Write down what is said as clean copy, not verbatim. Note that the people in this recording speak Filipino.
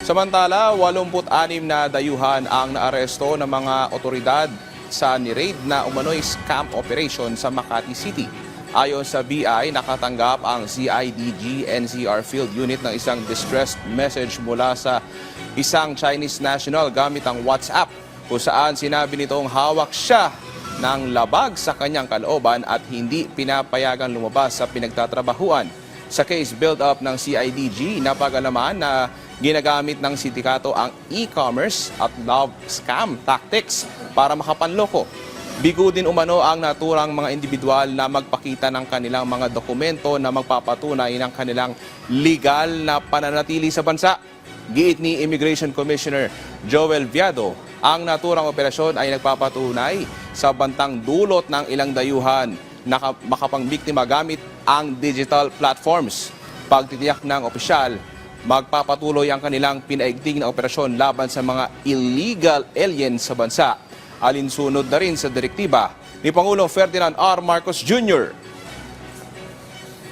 Samantala, 86 na dayuhan ang naaresto ng mga otoridad sa ni-raid na umano'y scam operation sa Makati City. Ayon sa BI, nakatanggap ang CIDG NCR Field Unit ng isang distressed message mula sa isang Chinese national gamit ang WhatsApp, kung saan sinabi nitong hawak siya ng labag sa kanyang kalooban at hindi pinapayagang lumabas sa pinagtatrabahuan. Sa case build-up ng CIDG, napag-alaman na ginagamit ng sindikato ang e-commerce at love scam tactics para makapanloko. Bigo din umano ang naturang mga individual na magpakita ng kanilang mga dokumento na magpapatunay ng kanilang legal na pananatili sa bansa. Giit ni Immigration Commissioner Joel Viado, ang naturang operasyon ay nagpapatunay sa bantang dulot ng ilang dayuhan na makapangbiktima gamit ang digital platforms. Pagtitiyak ng opisyal, magpapatuloy ang kanilang pinaigting na operasyon laban sa mga illegal aliens sa bansa. Alinsunod na rin sa direktiba ni Pangulong Ferdinand R. Marcos Jr.